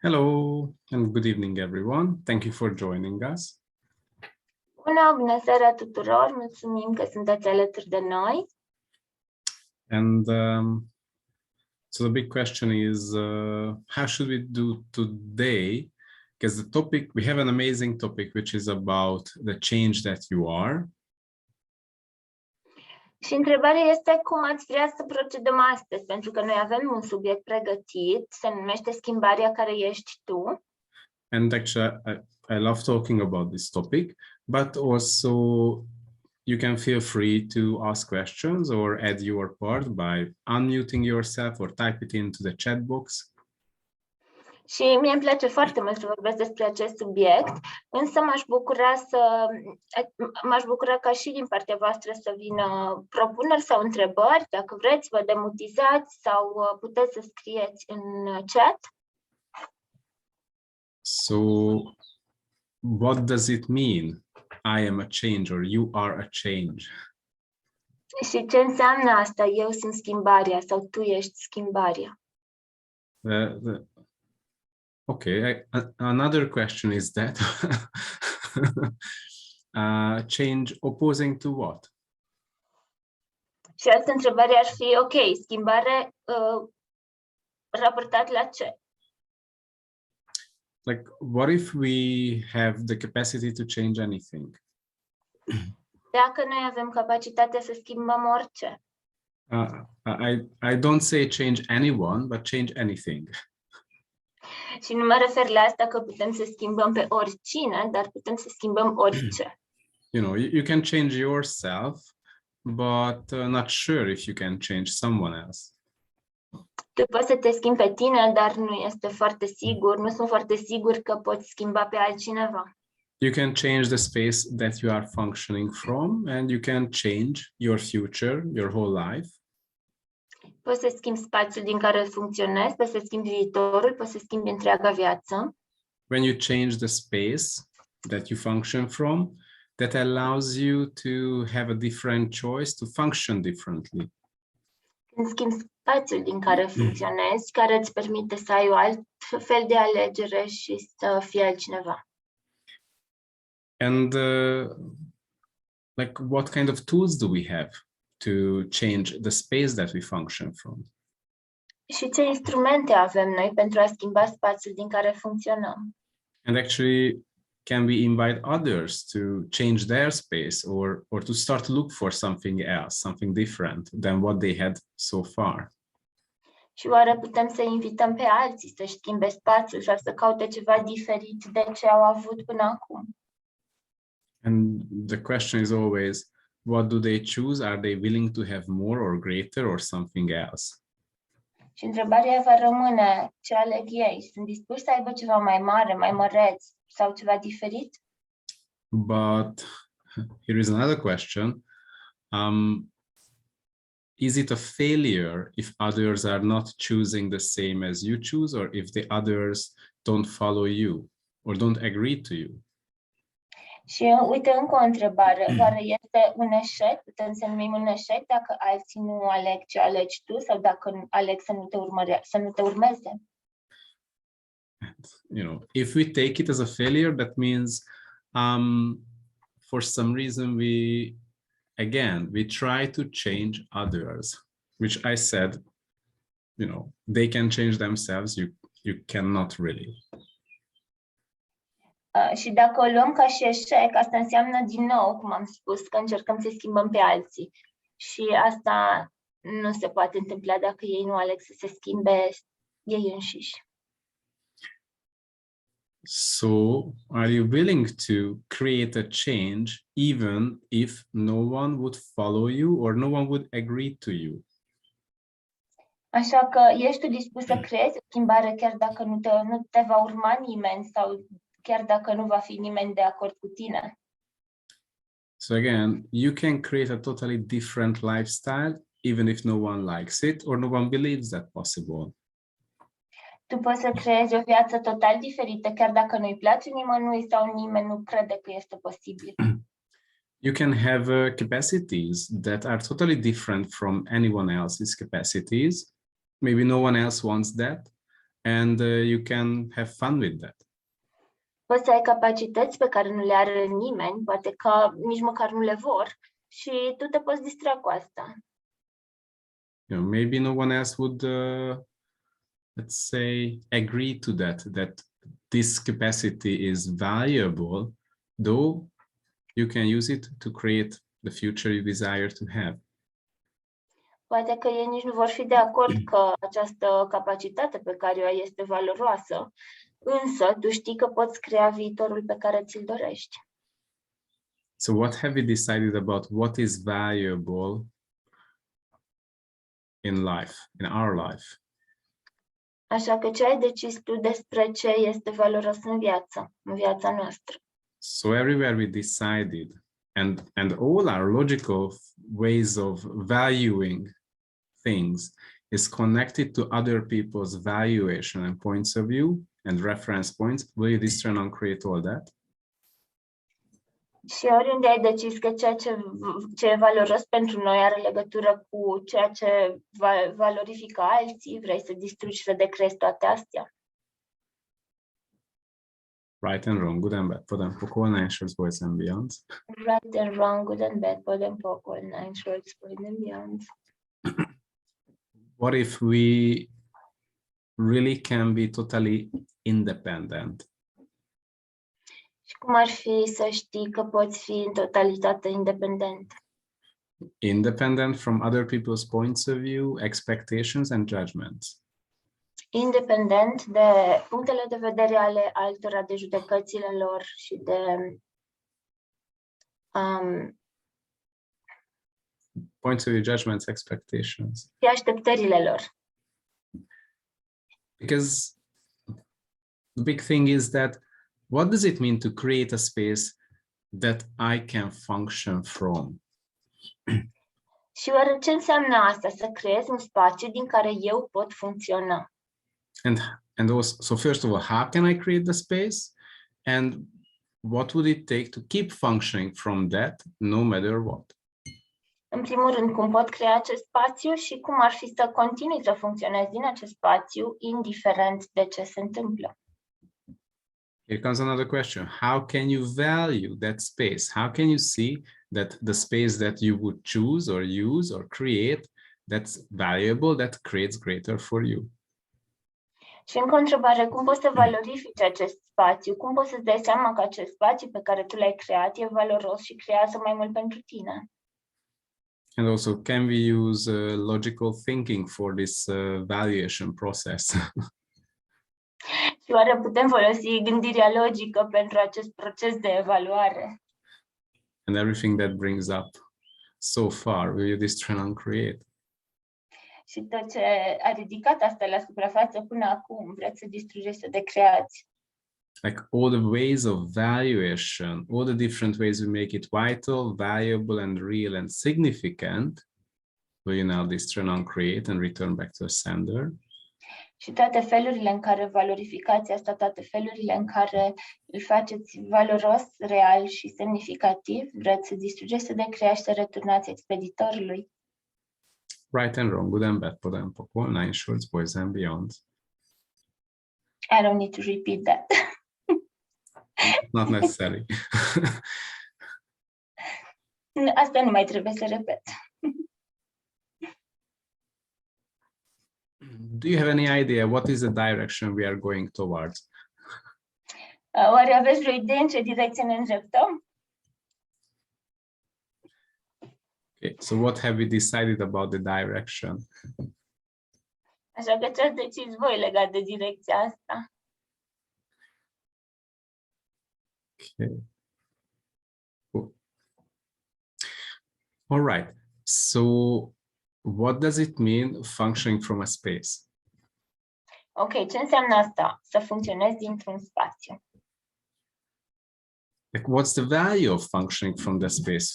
Hello and good evening, everyone. Thank you for joining us. Bună seara tuturor, mulțumim că sunteți alături de noi. And so the big question is, how should we do today? Because the topic, we have an amazing topic, which is about the change that you are. Și întrebarea este cum ați vrea să procedăm astăzi, pentru că noi avem un subiect pregătit, se numește schimbarea care ești tu. And actually, I love talking about this topic, but also you can feel free to ask questions or add your part by unmuting yourself or type it into the chat box. Și mie îmi place foarte mult să vorbesc despre acest subiect, însă m-aș bucura ca și din partea voastră să vină propuneri sau întrebări, dacă vreți, vă demutizați sau puteți să scrieți în chat. So, what does it mean? I am a change or you are a change? Și ce înseamnă asta? Eu sunt schimbarea sau tu ești schimbarea? Okay, another question is that change opposing to what? Și altă întrebare ar fi, ok, schimbare raportat la ce? Like, what if we have the capacity to change anything? Dacă noi avem capacitatea să schimbăm orice. I don't say change anyone, but change anything. Și nu mă refer la asta că putem să schimbăm pe oricine, dar putem să schimbăm orice. You know, you can change yourself, but not sure if you can change someone else. Tu poți să te schimbi pe tine, dar nu este foarte sigur, nu sunt foarte sigur că poți schimba pe altcineva. You can change the space that you are functioning from, and you can change your future, your whole life. Poți să schimbi spațiul din care funcționezi, poți să schimbi viitorul, poți să schimbi întreaga viață. When you change the space that you function from, that allows you to have a different choice to function differently. Când schimbi spațiul din care funcționezi, care îți permite să ai o alt fel de alegere și să fii altcineva. And like, what kind of tools do we have to change the space that we function from? Și ce instrumente avem noi pentru a schimba spațiul din care funcționăm? And actually, can we invite others to change their space or to start to look for something else, something different than what they had so far? Și oare putem să invităm pe alții să-și schimbe spațiul sau să caute ceva diferit de ce au avut până acum? And the question is always, what do they choose? Are they willing to have more or greater or something else? Și întrebarea va rămâne, ce aleg ei? Sunt dispuși să aibă ceva mai mare, mai măreț sau ceva diferit? But here is another question. Is it a failure if others are not choosing the same as you choose, or if the others don't follow you or don't agree to you? Și uite încă o întrebare. Oare este un eșec? Putem să numim un eșec dacă alții nu aleg ce alegi tu sau dacă aleg să nu te urmeze? You know, if we take it as a failure, that means for some reason we try to change others, which I said, you know, they can change themselves, you cannot really. Și dacă o luăm ca și eșec, asta înseamnă din nou, cum am spus, că încercăm să schimbăm pe alții. Și asta nu se poate întâmpla dacă ei nu aleg să se schimbe ei înșiși. So, are you willing to create a change even if no one would follow you or no one would agree to you? Așa că ești tu dispus să creezi o schimbare chiar dacă nu te va urma nimeni sau chiar dacă nu va fi nimeni de acord cu tine? So again, you can create a totally different lifestyle even if no one likes it or no one believes that possible. Tu poți să creezi o viață total diferită chiar dacă nu-i place nimănui sau nimeni nu crede că este posibil. You can have capacities that are totally different from anyone else's capacities. Maybe no one else wants that, and you can have fun with that. Poți să ai capacități pe care nu le are nimeni, poate că nici măcar nu le vor, și tu te poți distra cu asta. You know, maybe no one else would, let's say, agree to that this capacity is valuable, though you can use it to create the future you desire to have. Poate că ei nici nu vor fi de acord că această capacitate pe care o ai este valoroasă, însă tu știi că poți crea viitorul pe care ți-l dorești. So what have we decided about what is valuable in life, in our life? Așa că ce ai decis tu despre ce este valoros în viața noastră? So everywhere we decided, and all our logical ways of valuing things is connected to other people's valuation and points of view and reference points. Will you discern and create all that? Și oriunde ai decis că ceea ce e valoros pentru noi are legătură cu ceea ce valorifică alții, vrei să distrugi și să decrezi toate astea. Right and wrong, good and bad, podem pokol, nine shorts, boys and beyonds. Right and wrong, good and bad, podem pokol, nine shorts, boys and beyonds. What if we really can be totally independent? Și cum ar fi să știi că poți fi în totalitate independent? Independent from other people's points of view, expectations and judgments. Independent de punctele de vedere ale altora, de judecățile lor și de Points of view, judgments, expectations. și așteptările lor. Because the big thing is that what does it mean to create a space that I can function from? Și oare ce înseamnă asta, să creezi un spațiu din care eu pot funcționa? And also, so first of all, how can I create the space? And what would it take to keep functioning from that, no matter what? În primul rând, cum pot crea acest spațiu și cum ar fi să continui să funcționez din acest spațiu, indiferent de ce se întâmplă. Here comes another question. How can you value that space? How can you see that the space that you would choose or use or create that's valuable, that creates greater for you? Și încă o întrebare, cum poți să valorifici acest spațiu? Cum poți să-ți dai seama că acest spațiu pe care tu l-ai creat e valoros și creează mai mult pentru tine? And also, can we use logical thinking for this valuation process? Și oare putem folosi gândirea logică pentru acest proces de evaluare? And everything that brings up so far, will you discern and create? Și tot ce a ridicat asta la suprafață până acum, vreți să distrugeți, să decreați. Like all the ways of valuation, all the different ways we make it vital, valuable, and real and significant, will you now discern and create and return back to the sender? Și toate felurile în care valorificați asta, toate felurile în care îl faceți valoros, real și semnificativ, vreți să distrugeți, să decreați și să returnați expeditorului. Right and wrong, good and bad, pod and pokol, nine shorts, boys and beyonds. I don't need to repeat that. Not necessary. Asta nu mai trebuie să repet. Do you have any idea what is the direction we are going towards? Oare aveți vreo idee în ce direcție ne îndreptăm? Okay, so what have we decided about the direction? Așa că ce ați decis voi legat de direcția asta? Okay. Cool. All right. So what does it mean functioning from a space? Ok, ce înseamnă asta? Să funcționezi dintr-un spațiu. Like, what's the value of functioning from the space?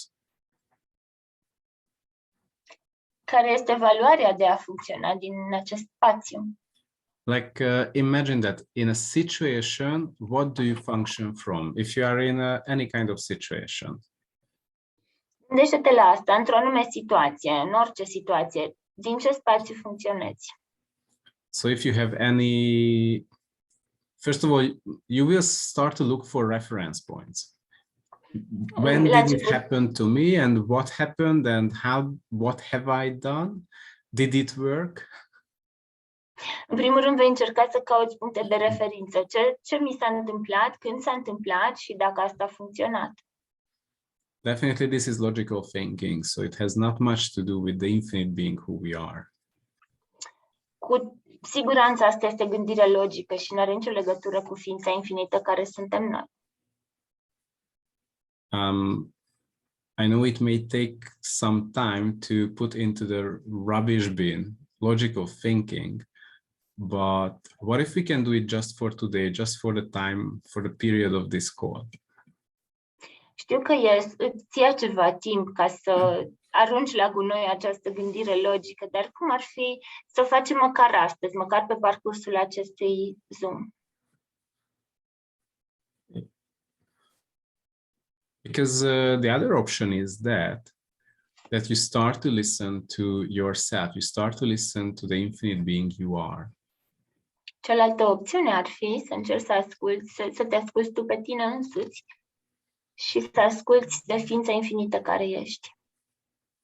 Care este valoarea de a funcționa din acest spațiu? Like, imagine that in a situation, what do you function from? If you are in any kind of situation. Gândește-te la asta, într-o anume situație, în orice situație, din ce spațiu funcționezi? So if you have any, first of all, you will start to look for reference points. When did it happen to me, and what happened, and what have I done? Did it work? În primul rând vei încerca să cauți puncte de referință. Ce mi s-a întâmplat, când s-a întâmplat și dacă asta a funcționat. Definitely this is logical thinking, so it has not much to do with the infinite being who we are. Cu siguranță asta este gândire logică și nu are nicio legătură cu ființa infinită care suntem noi. I know it may take some time to put into the rubbish bin logical thinking, but what if we can do it just for today, just for the time, for the period of this call? Știu că îți ia ceva timp ca să arunci la gunoi această gândire logică, dar cum ar fi să o facem măcar astăzi, măcar pe parcursul acestui Zoom? Because the other option is that you start to listen to yourself, you start to listen to the infinite being you are. Cealaltă opțiune ar fi să încerci să te asculți tu pe tine însuți și să asculți de ființa infinită care ești.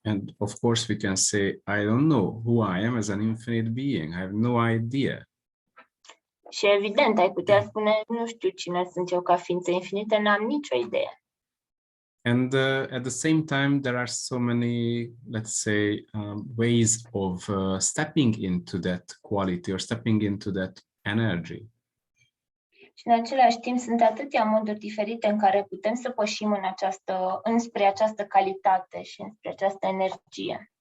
And of course we can say, I don't know who I am as an infinite being. I have no idea. Și evident, ai putea spune, nu știu cine sunt eu ca ființă infinită, n-am nicio idee. And at the same time, there are so many, let's say, ways of stepping into that quality or stepping into that energy. Și în același timp sunt atâtea moduri diferite în care putem să pășim înspre această calitate și înspre această energie.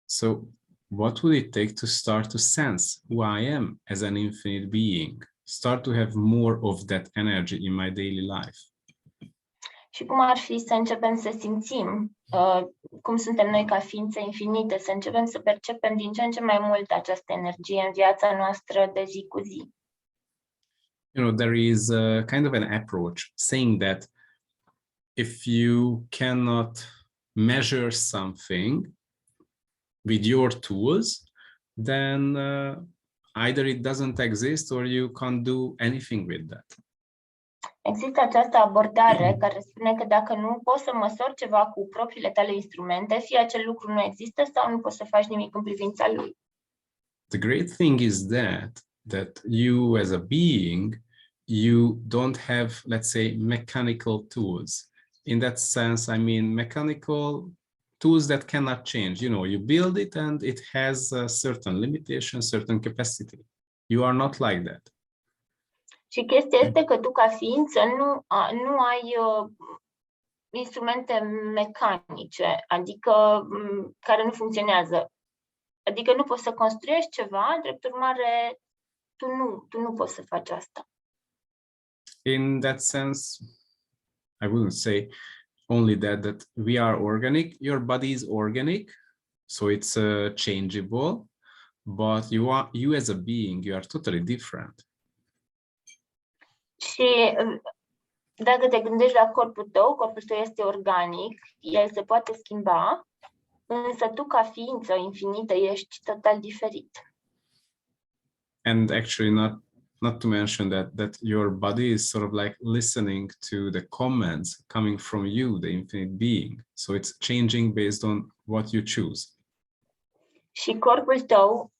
So what would it take to start to sense who I am as an infinite being? Start to have more of that energy in my daily life. Și cum ar fi să începem să simțim cum suntem noi ca ființe infinite, să începem să percepem din ce în ce mai mult această energie în viața noastră de zi cu zi. You know, there is a kind of an approach saying that if you cannot measure something with your tools, then either it doesn't exist or you can't do anything with that. Există această abordare care spune că dacă nu poți să măsori ceva cu propriile tale instrumente, fie acel lucru nu există sau nu poți să faci nimic în privința lui. The great thing is that you as a being, you don't have, let's say, mechanical tools. In that sense, I mean mechanical tools that cannot change. You know, you build it and it has a certain limitation, certain capacity. You are not like that. Și chestia este că tu ca ființă nu ai instrumente mecanice, adică care nu funcționează. Adică nu poți să construiești ceva, drept urmare tu nu poți să faci asta. In that sense, I wouldn't say only that we are organic. Your body is organic, so it's changeable, but you as a being, you are totally different. Și dacă te gândești la corpul tău este organic, el se poate schimba, însă tu ca ființă infinită ești total diferit. And actually not to mention that your body is sort of like listening to the comments coming from you, the infinite being. So it's changing based on what you choose. Și corpul tău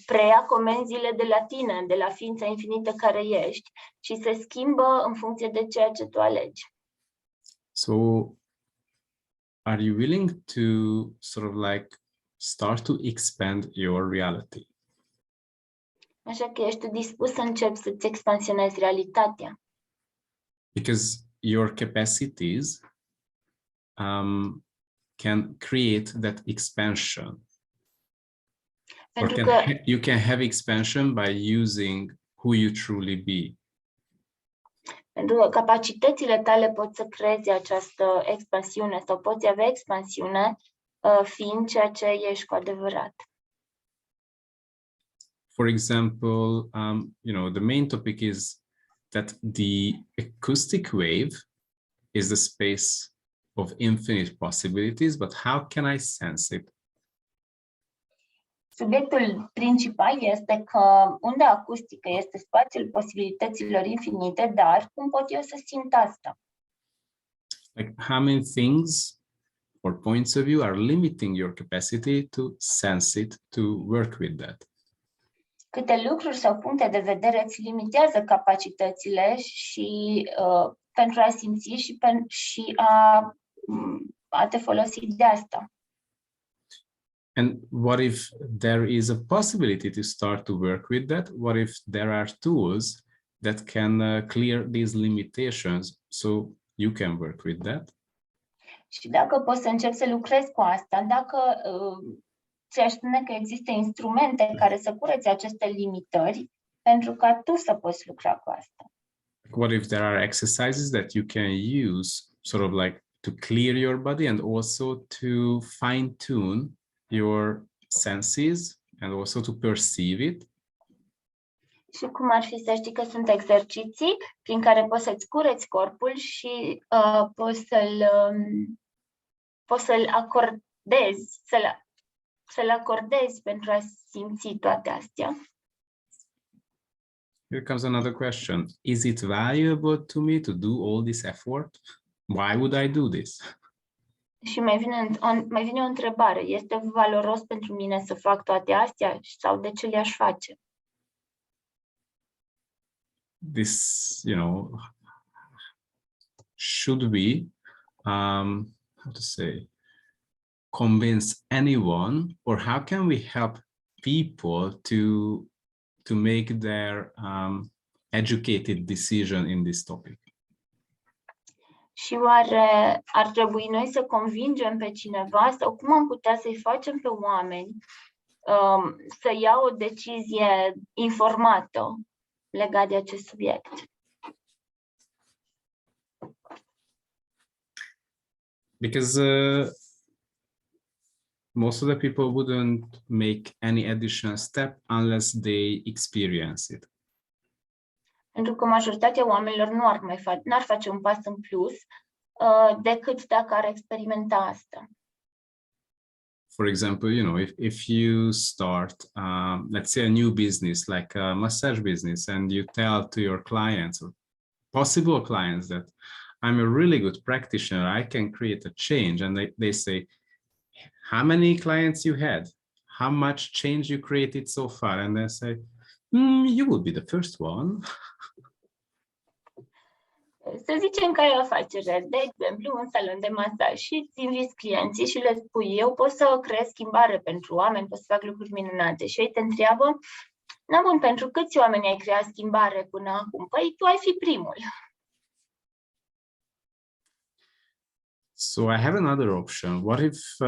preia comenzile de la tine, de la ființa infinită care ești, și se schimbă în funcție de ceea ce tu alegi. So are you willing to sort of like start to expand your reality? Așa că ești dispus să începi să-ți expansionezi realitatea. Because your capacities can create that expansion. Pentru you can have expansion by using who you truly be. Pentru că capacitățile tale pot să creezi această expansiune sau poți avea expansiune fiind ceea ce ești cu adevărat. For example, you know, the main topic is that the acoustic wave is the space of infinite possibilities, but how can I sense it? Subiectul principal este că unda acustică este spațiul posibilităților infinite, dar cum pot eu să simt asta? Like how many things or points of view are limiting your capacity to sense it, to work with that? Câte lucruri sau puncte de vedere îți limitează capacitățile și pentru a simți și a te folosi de asta. And what if there is a possibility to start to work with that? What if there are tools that can clear these limitations so you can work with that? Și dacă poți să începi să lucrezi cu asta, dacă ți-aș spune că există instrumente care să curețe aceste limitări pentru ca tu să poți lucra cu asta. What if there are exercises that you can use sort of like to clear your body and also to fine-tune your senses and also to perceive it? Și cum ar fi să știi că sunt exerciții prin care poți să-ți cureți corpul și poți să-l acordezi, să-l acordezi pentru a simți toate astea. Here comes another question. Is it valuable to me to do all this effort? Why would I do this? Și mai vine o întrebare. Este valoros pentru mine să fac toate astea sau de ce le-aș face? This, should we, how to say, convince anyone, or how can we help people to make their educated decision in this topic? Și oare ar trebui noi să convingem pe cineva sau cum am putea să-i facem pe oameni să ia o decizie informată legat de acest subiect? Because most of the people wouldn't make any additional step unless they experience it. Pentru că majoritatea oamenilor n-ar face un pas în plus decât dacă ar experimenta asta. For example, if you start, let's say, a new business like a massage business, and you tell to your clients or possible clients that I'm a really good practitioner, I can create a change, and they say, how many clients you had? How much change you created so far? And they say, you will be the first one. Să zicem că ai o afacere, de exemplu, un salon de masaj și îți inviți clienții și le spui, eu pot să creez schimbare pentru oameni, pot să fac lucruri minunate. Și ei te întreabă, bun, pentru câți oameni ai creat schimbare până acum? Păi tu ai fi primul. So I have another option. What if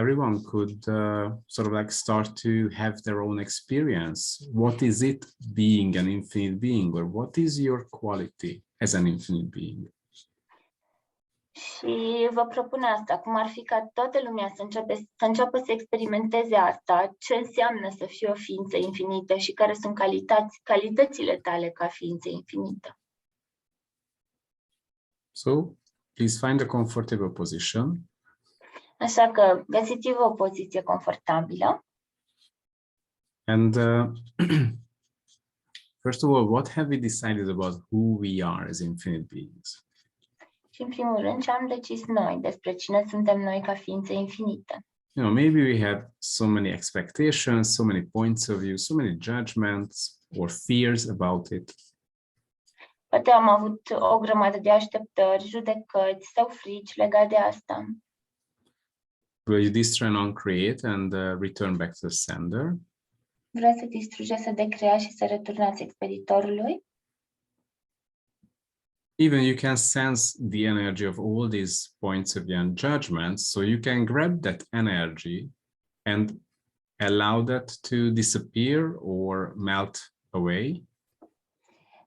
everyone could sort of like start to have their own experience? What is it being an infinite being, or what is your quality as an infinite being? Și vă propun asta, cum ar fi ca toată lumea să înceapă să experimenteze asta, ce înseamnă să fii o ființă infinită și care sunt calitățile tale ca ființă infinită. So please find a comfortable position. Așa că găsiți-vă o poziție confortabilă. And first of all, what have we decided about who we are as infinite beings? Și în primul rând, ce am decis noi despre cine suntem noi ca ființe infinite. Maybe we had so many expectations, so many points of view, so many judgments or fears about it. Poate am avut o grămadă de așteptări, judecăți sau frici legate de asta. Will you destroy and uncreate and return back to the sender? Vreți să distrugeți, să decreați și să returnați expeditorului? Even you can sense the energy of all these points of view and judgments, so you can grab that energy and allow that to disappear or melt away.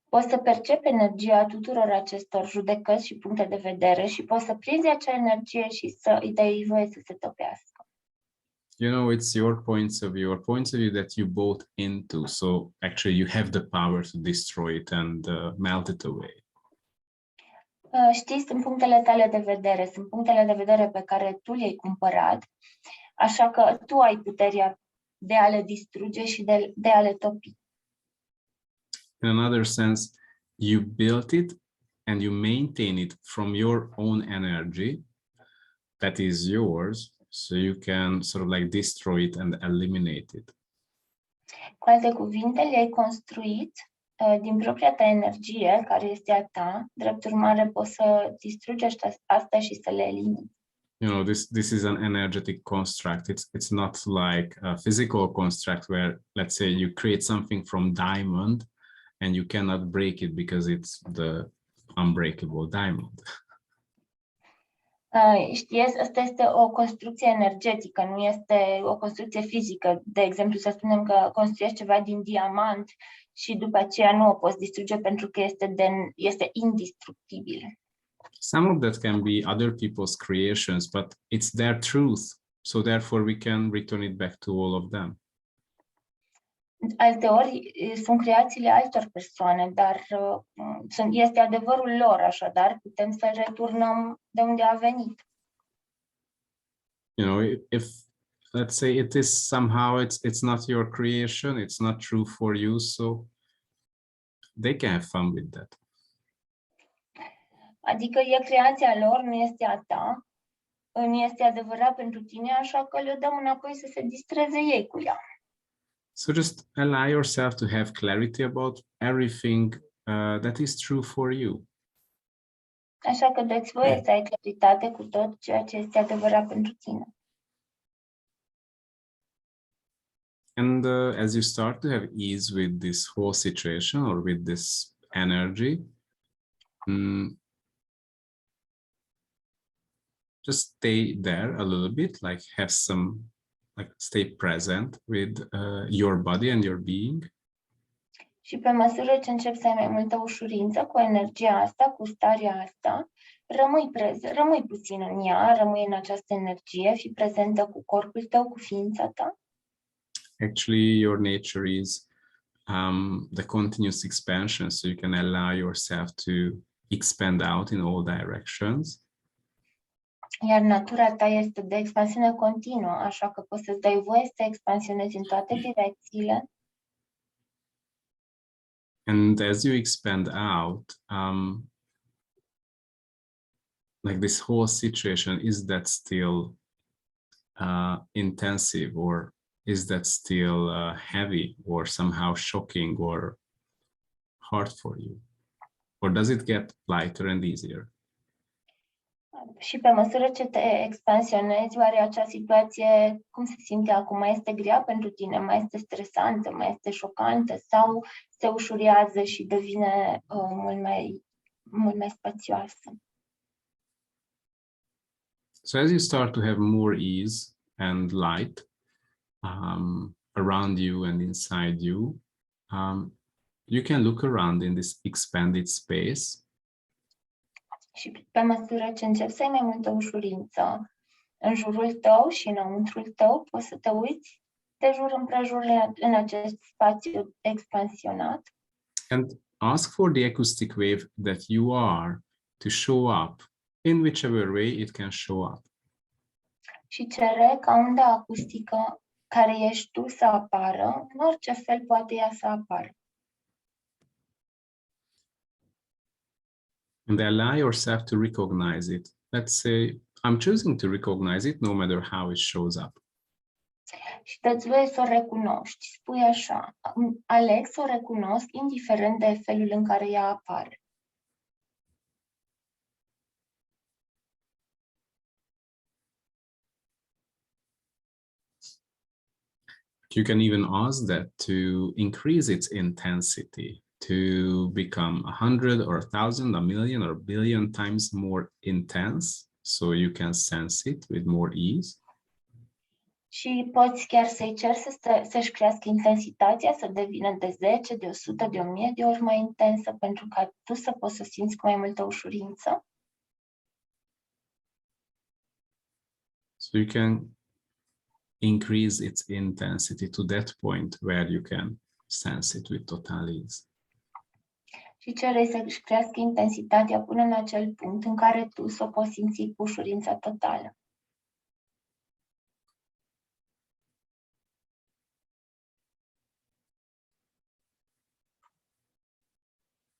Poți să percepi energia tuturor acestor judecăți și puncte de vedere și poți să prinzi acea energie și să îi dai voie să se topească. It's your points of view that you bought into, so actually you have the power to destroy it and melt it away. Știi, sunt punctele tale de vedere, sunt punctele de vedere pe care tu le-ai cumpărat, așa că tu ai puterea de a le distruge și de a le topi. In another sense, you built it and you maintain it from your own energy that is yours, so you can sort of like destroy it and eliminate it. Cu alte cuvinte, le-ai construit din propria ta energie, care este a ta, drept urmare poți să distrugi asta și să le elimini. You know, this is an energetic construct. It's not like a physical construct where, let's say, you create something from diamond and you cannot break it because it's the unbreakable diamond. Știți, asta este o construcție energetică, nu este o construcție fizică. De exemplu, să spunem că construiești ceva din diamant și după aceea nu o poți distruge pentru că este indestructibil. Some of that can be other people's creations, but it's their truth. So therefore we can return it back to all of them. Alteori sunt creațiile altor persoane, dar este adevărul lor, așadar putem să returnăm de unde a venit. You know, if let's say it is somehow it's not your creation, it's not true for you, so they can have fun with that. Adică e creația lor, nu este a ta, nu este adevărat pentru tine, așa că le dăm înapoi să se distreze ei cu ea. So just allow yourself to have clarity about everything that is true for you. Așa că dă-ți voie să ai claritate cu tot ceea ce este adevărat pentru tine. And as you start to have ease with this whole situation or with this energy, just stay there a little bit, like have some, like stay present with your body and your being. Și pe măsură ce începi să ai mai multă ușurință cu energia asta, cu starea asta, rămâi puțin în ea, rămâi în această energie, fii prezentă cu corpul tău, cu ființa ta. Actually, your nature is the continuous expansion, so you can allow yourself to expand out in all directions. Iar natura ta este de expansiune continuă, așa că poți să-ți dai voie să expansionezi în toate direcțiile. And as you expand out, like this whole situation, is that still intensive, or is that still heavy, or somehow shocking, or hard for you? Or does it get lighter and easier? Și pe măsură ce te expansionezi, oare acea situație, cum se simte acum? Mai este grea pentru tine? Mai este stresantă? Mai este șocantă? Sau se ușurează și devine mult mai spațioasă? So as you start to have more ease and light around you and inside you, you can look around in this expanded space. Și pe măsură ce începi să ai mai multă ușurință în jurul tău și înăuntrul tău, poți să te uiți de jur împrejur în acest spațiu expansionat. And ask for the acoustic wave that you are to show up in whichever way it can show up. Și cere ca unda acustică care ești tu să apară, în orice fel poate ea să apară. And allow yourself to recognize it. Let's say, I'm choosing to recognize it no matter how it shows up. Și dă-ți voie să o recunoști. Spui așa, aleg să o recunosc indiferent de felul în care ea apare. You can even ask that to increase its intensity, to become 100 or 1,000, a million or a billion times more intense, so you can sense it with more ease. Și poți chiar să-i ceri să-și crească intensitatea, să devină de 10, de 100, de 1000 de ori mai intensă, pentru ca tu să poți să simți cu mai multă ușurință. So you can increase its intensity to that point where you can sense it with total ease. Și cere să-și crească intensitatea până în acel punct în care tu să o poți simți cu ușurința totală.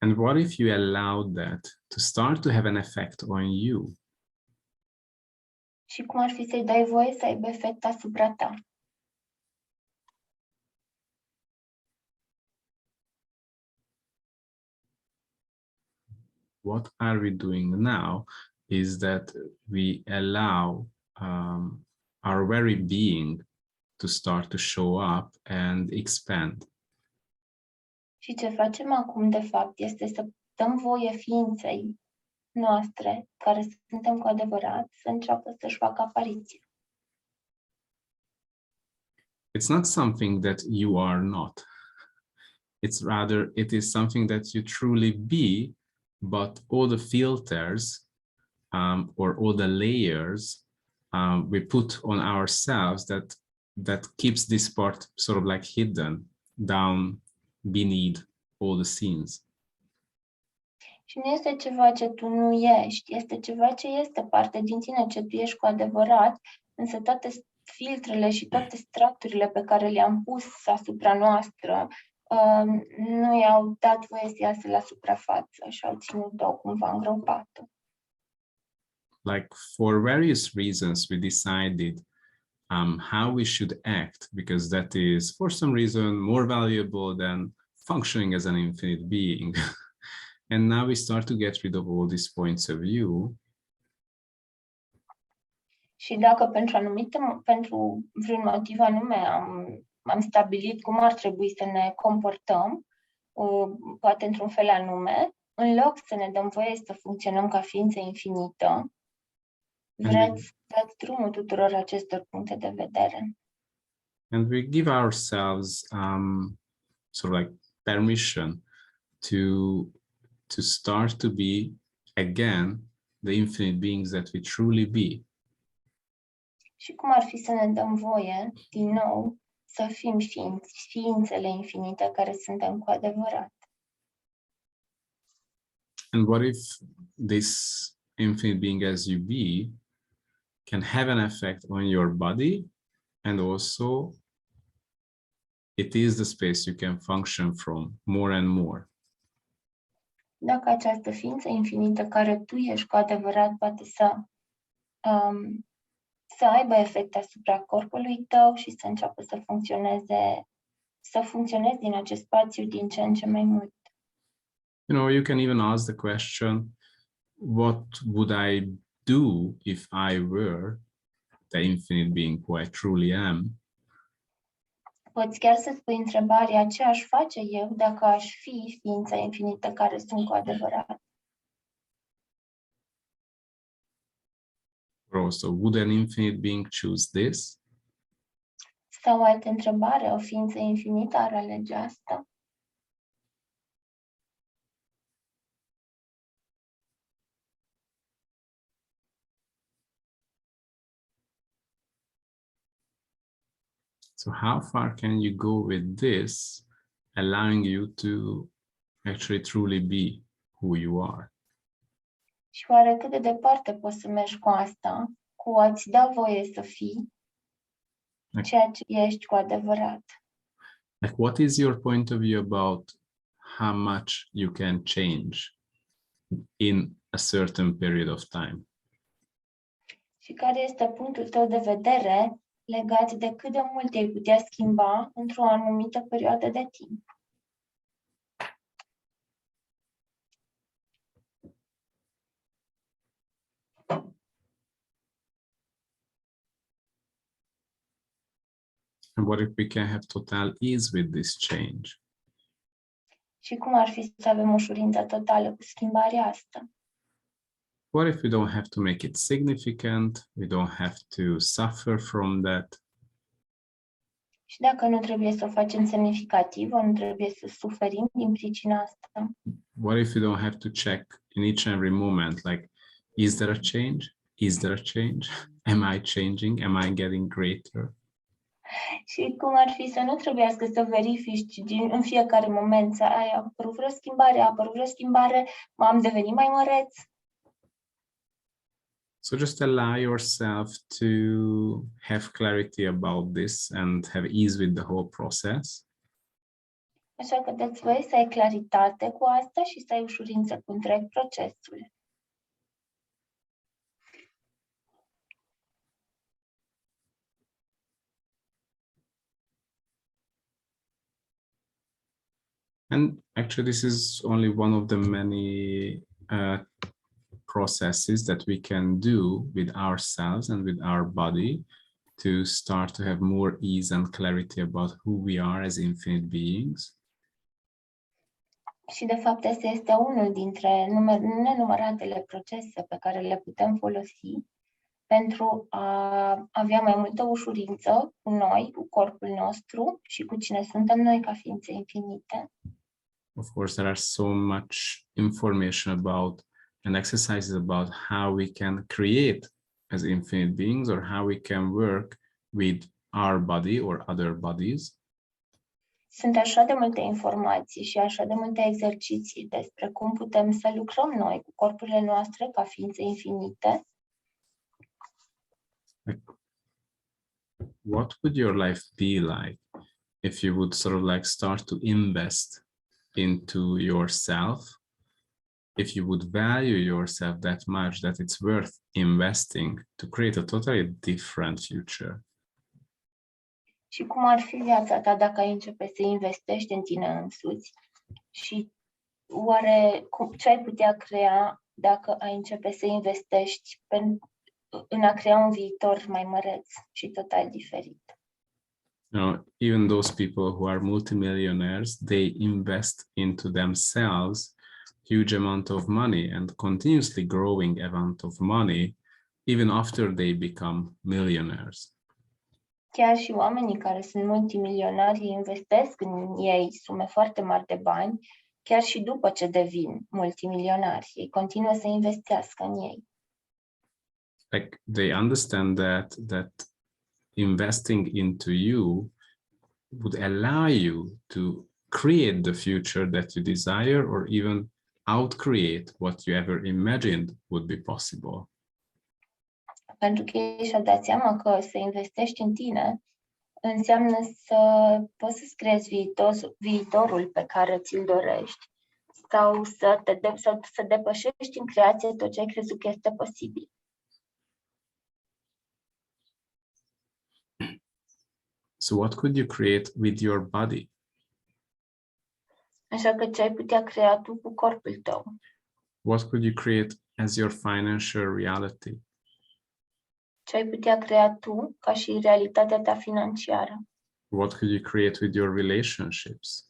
And what if you allowed that to start to have an effect on you? Și cum ar fi să-i dai voie să aibă efect asupra ta? What are we doing now is that we allow our very being to start to show up and expand. Și ce facem acum, de fapt, este să dăm voie ființei noastre, care suntem cu adevărat, să înceapă să-și facă apariție. It's not something that you are not. It's rather, it is something that you truly be, but all the filters or all the layers we put on ourselves that keeps this part sort of like hidden down beneath all the scenes. Și nu este ceva ce tu nu ești, este ceva ce este parte din tine, ce tu ești cu adevărat, însă toate filtrele și toate straturile pe care le-am pus asupra noastră nu i-au dat voie să iasă la suprafață și au ținut-o cumva îngropată. Like for various reasons, we decided how we should act, because that is, for some reason, more valuable than functioning as an infinite being. And now we start to get rid of all these points of view. Și dacă pentru vreun motiv anume am stabilit cum ar trebui să ne comportăm, poate într-un fel anume, în loc să ne dăm voie să funcționăm ca ființă infinită, vreți dați drumul tuturor acestor puncte de vedere. And we give ourselves sort of like permission to start to be again the infinite beings that we truly be. Și cum ar fi să ne dăm voie, din nou, să fim ființele infinite care suntem cu adevărat. And what if this infinite being as you be can have an effect on your body, and also it is the space you can function from more and more. Dacă această ființă infinită care tu ești cu adevărat poate să aibă efect asupra corpului tău și să înceapă să funcționezi din acest spațiu din ce în ce mai mult. You know, you can even ask the question, what would I do if I were the infinite being who I truly am? Poți chiar să spui întrebarea ce aș face eu dacă aș fi ființa infinită care sunt cu adevărat. Also, would an infinite being choose this? Sau altă întrebare, o ființă infinită ar alege asta? So how far can you go with this, allowing you to actually truly be who you are? Și oare cât de departe poți să mergi cu asta, cu a-ți da voie să fii ceea ce ești cu adevărat? Like, what is your point of view about how much you can change in a certain period of time? Și care este punctul tău de vedere legat de cât de mult te-ai putea schimba într-o anumită perioadă de timp? And what if we can have total ease with this change? Și cum ar fi să avem ușurință totală cu schimbarea asta? What if we don't have to make it significant? We don't have to suffer from that. Și dacă nu trebuie să o facem semnificativă, nu trebuie să suferim din pricina asta? What if we don't have to check in each and every moment, like, is there a change? Is there a change? Am I changing? Am I getting greater? Și cum ar fi să nu trebuiască să verifici în fiecare moment să ai apărut vreo schimbare, a apărut vreo schimbare, am devenit mai măreț? So just allow yourself to have clarity about this and have ease with the whole process. Așa că dați voie să ai claritate cu asta și să ai ușurință cu întreg procesul. And actually, this is only one of the many processes that we can do with ourselves and with our body to start to have more ease and clarity about who we are as infinite beings. Și de fapt ăsta este unul dintre nenumăratele procese pe care le putem folosi pentru a avea mai multă ușurință cu noi, cu corpul nostru și cu cine suntem noi ca ființe infinite. Of course, there are so much information about and exercises about how we can create as infinite beings or how we can work with our body or other bodies. Sunt așa de multe informații și așa de multe exerciții despre cum putem să lucrăm noi cu corpurile noastre ca ființe infinite. What would your life be like if you would sort of like start to invest into yourself, if you would value yourself that much that it's worth investing to create a totally different future? Și cum ar fi viața ta dacă ai începe să investești în tine însuți? Și oare ce ai putea crea dacă ai începe să investești în a crea un viitor mai măreț și total diferit? You know, even those people who are multimillionaires, they invest into themselves huge amount of money and continuously growing amount of money even after they become millionaires. Chiar și oamenii care sunt multimilionari investesc în ei sume foarte mari de bani, chiar și după ce devin multimilionari. Ei continuă să investească în ei. Like they understand that investing into you would allow you to create the future that you desire or even outcreate what you ever imagined would be possible. Pentru că ei și-au dat seama că să investești în tine înseamnă să poți să-ți creezi viitorul pe care ți-l dorești sau să depășești în creație tot ce ai crezut că este posibil. So what could you create with your body? Așa că ce ai putea crea tu cu corpul tău? What could you create as your financial reality? Ce ai putea crea tu ca și realitatea ta financiară? What could you create with your relationships?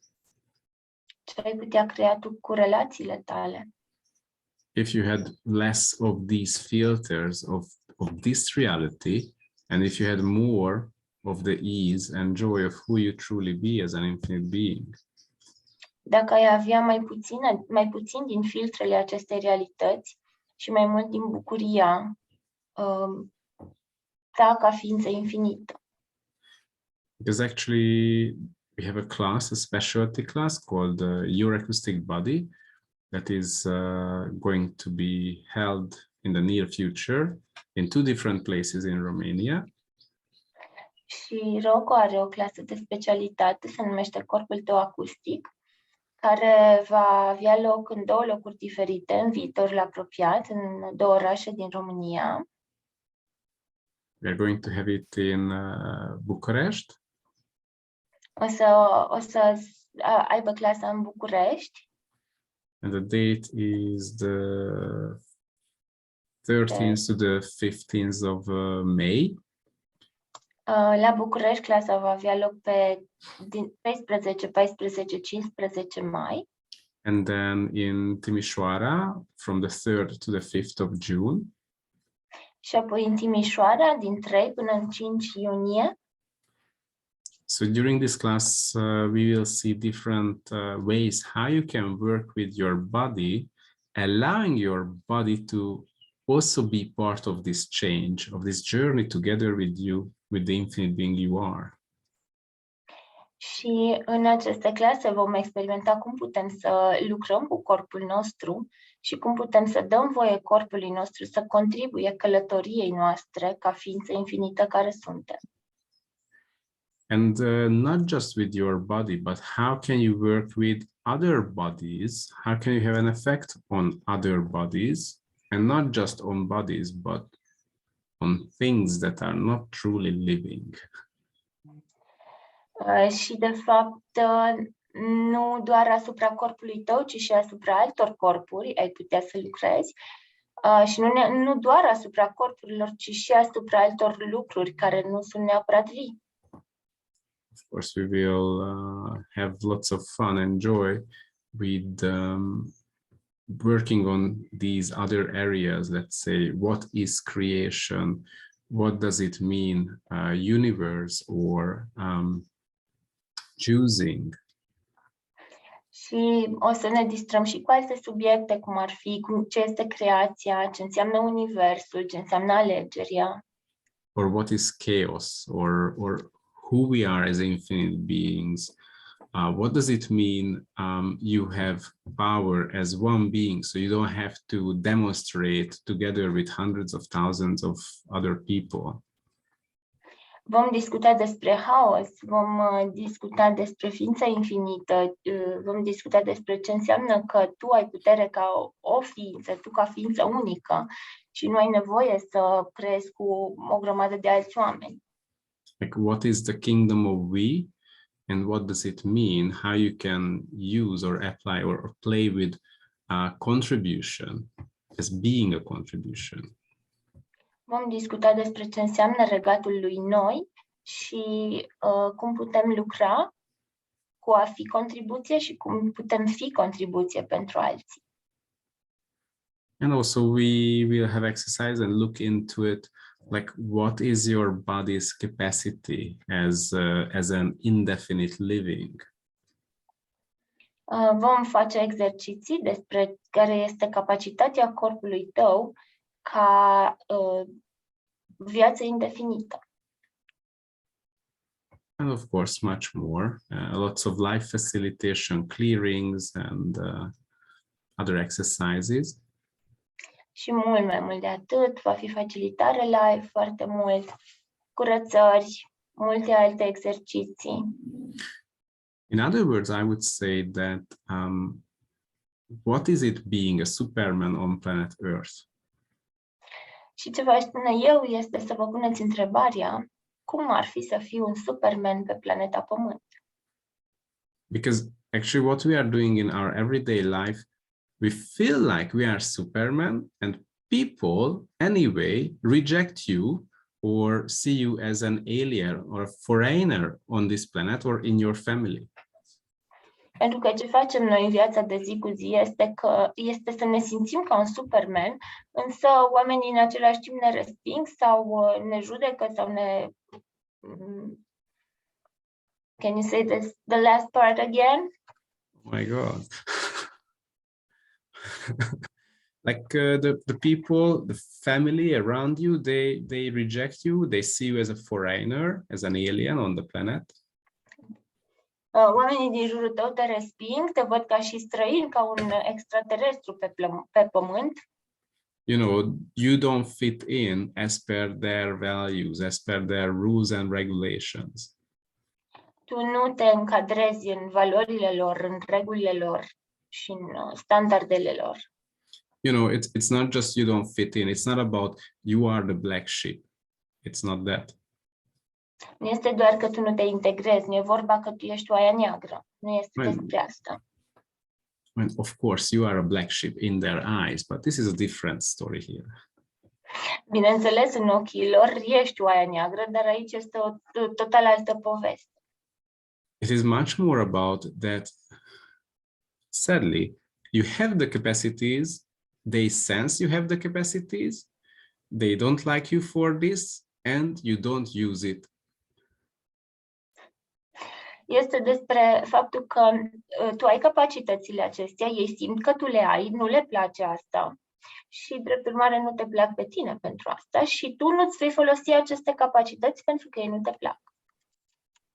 Ce ai putea crea tu cu relațiile tale? If you had less of these filters of this reality, and if you had more of the ease and joy of who you truly be as an infinite being. Dacă ai avea mai puțin din filtrele acestei realități și mai mult din bucuria ta ca ființă infinită. Because actually we have a class, a specialty class called Your ACUSTIC Body that is going to be held in the near future in 2 different places in Romania. Și Rocco are o clasă de specialitate, se numește Corpul tău acustic, care va avea loc în 2 locuri diferite în viitorul apropiat, în 2 orașe din România. We are going to have it in Bucuresți. O să aibă clasa în București. And the date is the 13th to the 15th of May. La București clasa va avea loc pe 13, 14, 15 mai. And then in Timișoara from the 3rd to the 5th of June. Și apoi în Timișoara din 3 până în 5 iunie. So during this class, we will see different ways how you can work with your body, allowing your body to also be part of this change, of this journey together with you, with the infinite being you are. Și în aceste clase vom experimenta cum putem să lucrăm cu corpul nostru și cum putem să dăm voie corpului nostru să contribuie călătoriei noastre ca ființă infinită care suntem. And not just with your body, but how can you work with other bodies? How can you have an effect on other bodies? And not just on bodies, but on things that are not truly living. Și de fapt, nu doar asupra corpului tău, ci și asupra altor corpuri ai putea să lucrezi. Și nu doar asupra corpurilor, ci și asupra altor lucruri care nu sunt neapărat vii. Of course, we will have lots of fun and joy with working on these other areas. Let's say, what is creation? What does it mean, universe or choosing? Și o să ne distrăm și cu alte subiecte, cum ar fi ce este creația, ce înseamnă universul, ce înseamnă alegerea. Or what is chaos, or who we are as infinite beings. What does it mean you have power as one being, so you don't have to demonstrate together with hundreds of thousands of other people? Vom discuta despre haos, vom discuta despre ființa infinită, vom discuta despre ce înseamnă că tu ai putere ca o ființă, tu ca ființă unică și nu ai nevoie să creezi cu o grămadă de alți oameni. Like, what is the kingdom of we, and what does it mean? How you can use or apply or play with contribution as being a contribution. Vom discuta despre ce înseamnă regatul lui noi și cum putem lucra cu a fi contribuție și cum putem fi contribuție pentru alții. And also we will have exercise and look into it, like what is your body's capacity as an indefinite living? Vom face exerciții despre care este capacitatea corpului tău ca viață indefinită. And of course, much more. Lots of life facilitation, clearings, and other exercises. Și mult mai mult de atât, va fi facilitare live, foarte mult, curățări, multe alte exerciții. In other words, I would say that what is it being a Superman on planet Earth? Și ce vă spune eu este să vă puneți întrebarea, cum ar fi să fii un Superman pe planeta Pământ? Because actually what we are doing in our everyday life, we feel like we are Superman, and people anyway reject you or see you as an alien or a foreigner on this planet or in your family. Pentru că ce facem noi în viața de zi cu zi este să ne simțim ca un Superman, însă oamenii în același timp ne resping sau ne judecă sau ne... Can you say the last part again? Oh my God. Like the people, the family around you, they reject you. They see you as a foreigner, as an alien on the planet. Oamenii din jurul tău te resping, te văd ca și străin, ca un extraterestru pe pământ. You know, you don't fit in as per their values, as per their rules and regulations. Tu nu te încadrezi în valorile lor, în regulile lor și în standardele lor. You know, it's not just you don't fit in. It's not about you are the black sheep. It's not that. Nu este doar că tu nu te integrezi, nu e vorba că tu ești oaia neagră. Nu este despre asta. I mean, of course, you are a black sheep in their eyes, but this is a different story here. Bineînțeles, în ochii lor ești oaia neagră, dar aici este o total altă poveste. It is much more about that, sadly, you have the capacities, they sense you have the capacities, they don't like you for this, and you don't use it. Este despre faptul că tu ai capacitățile acestea, ei simt că tu le ai, nu le place asta și, drept urmare, nu te plac pe tine pentru asta și tu nu-ți vei folosi aceste capacități pentru că ei nu te plac.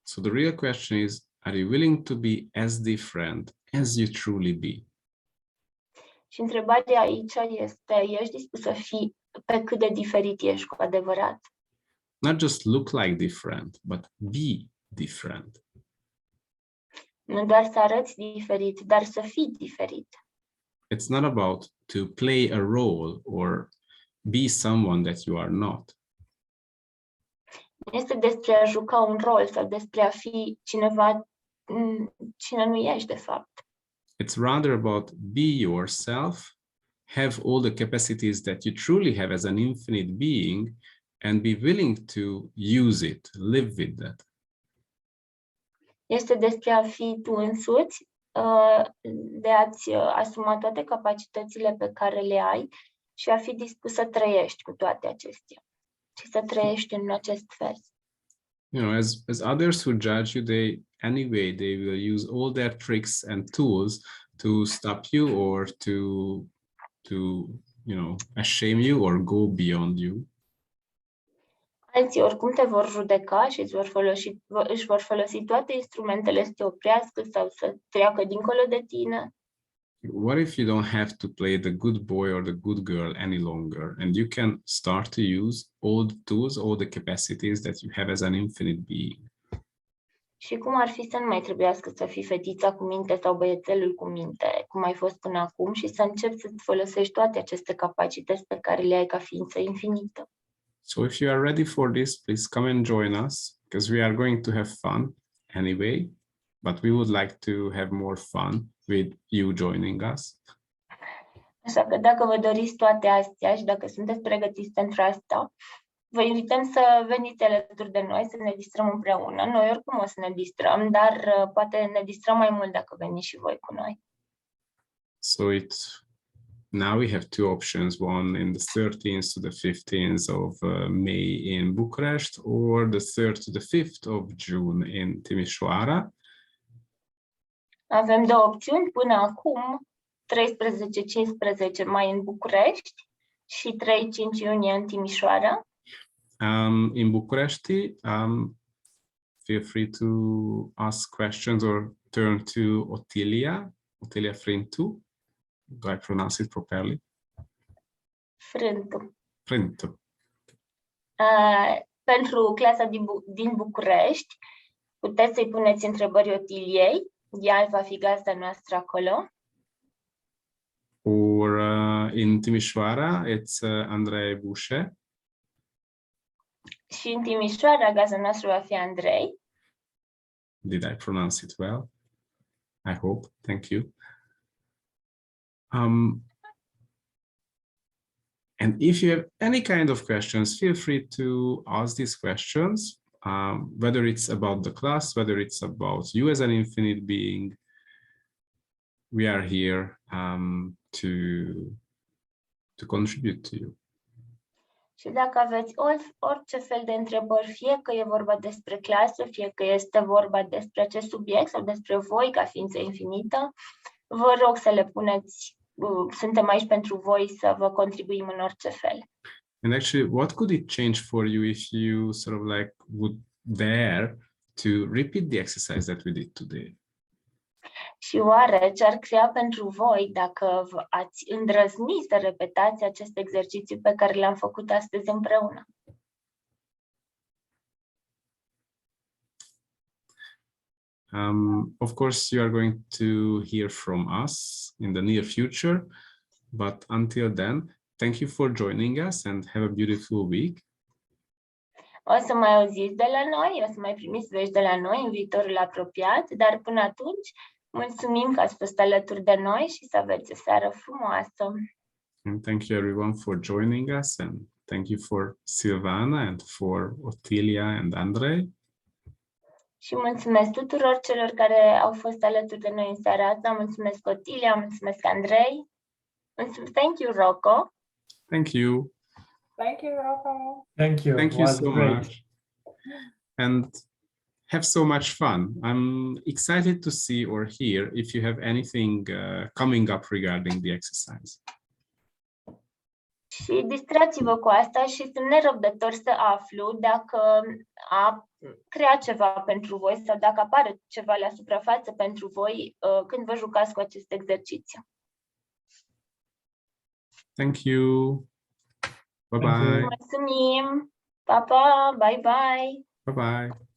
So the real question is, are you willing to be as different as you truly be? Și întrebarea aici este, ești dispus să fii pe cât de diferit ești cu adevărat? Not just look like different, but be different. Nu doar să arăți diferit, dar să fii diferit. It's not about to play a role or be someone that you are not. Nu este despre a juca un rol sau despre a fi cineva cine nu ești de fapt. It's rather about be yourself, have all the capacities that you truly have as an infinite being, and be willing to use it, live with that. Este despre a fi tu însuți, de a-ți asuma toate capacitățile pe care le ai și a fi dispus să trăiești cu toate acestea și să trăiești în acest fel. You know, as others who judge you, they will use all their tricks and tools to stop you or to shame you or go beyond you. Alții oricum te vor judeca și își vor folosi toate instrumentele să te oprească sau să treacă dincolo de tine. What if you don't have to play the good boy or the good girl any longer, and you can start to use all the tools, all the capacities that you have as an infinite being? Și cum ar fi să nu mai trebuiască să fii fetița cu minte sau băiețelul cu minte, cum ai fost până acum, și să începi să-ți folosești toate aceste capacități pe care le ai ca ființă infinită. So if you are ready for this, please come and join us, because we are going to have fun anyway, but we would like to have more fun with you joining us. Așa că dacă vă doriți toate astea și dacă sunteți pregătiți pentru asta, vă invităm să veniți alături de noi, să ne distrăm împreună. Noi oricum o să ne distrăm, dar poate ne distrăm mai mult dacă veniți și voi cu noi. So now we have two options, one in the 13th to the 15th of May in Bucharest, or the 3rd to the 5th of June in Timișoara. Avem două opțiuni până acum, 13-15 mai în București și 3-5 iunie în Timișoara. In București, feel free to ask questions or turn to Otilia Frintu. Do I pronounce it properly? Frintu. Pentru clasa din București, puteți să-i puneți întrebări Otiliei. Ea va fi gazda noastră acolo. Or in Timișoara, it's Andrei Bușe. Și în Timișoara, gazda noastră va fi Andrei. Did I pronounce it well? I hope. Thank you. And if you have any kind of questions, feel free to ask these questions, whether it's about the class, whether it's about you as an infinite being. We are here to contribute to you. Și dacă aveți orice fel de întrebări, fie că e vorba despre clasă, fie că este vorba despre acest subiect sau despre voi ca ființă infinită, vă rog să le puneți. Suntem aici pentru voi să vă contribuim în orice fel. And actually, what could it change for you if you sort of like would dare to repeat the exercise that we did today? Și oare ce ar crea pentru voi dacă ați îndrăzni să repetați acest exercițiu pe care l-am făcut astăzi împreună? Of course, you are going to hear from us in the near future, but until then, thank you for joining us and have a beautiful week. O să mai auziți de la noi, o să mai primiți vești de la noi în viitorul apropiat, dar până atunci, mulțumim că ați fost alături de noi și să aveți o seară frumoasă. And thank you everyone for joining us, and thank you for Silvana and for Otilia and Andrei. Și mulțumesc tuturor celor care au fost alături de noi în seara asta. Mulțumesc Otilia, mulțumesc Andrei. Thank you, Rocco. Thank you. Thank you, Rocco. Thank you. Thank you so Great. much. And have so much fun. I'm excited to see or hear if you have anything coming up regarding the exercise. Și distrați-vă cu asta și sunt nerăbdător să aflu dacă a creat ceva pentru voi sau dacă apare ceva la suprafață pentru voi când vă jucați cu acest exercițiu. Thank you. Bye-bye. Mulțumim! Pa, pa! Bye, bye! Bye-bye.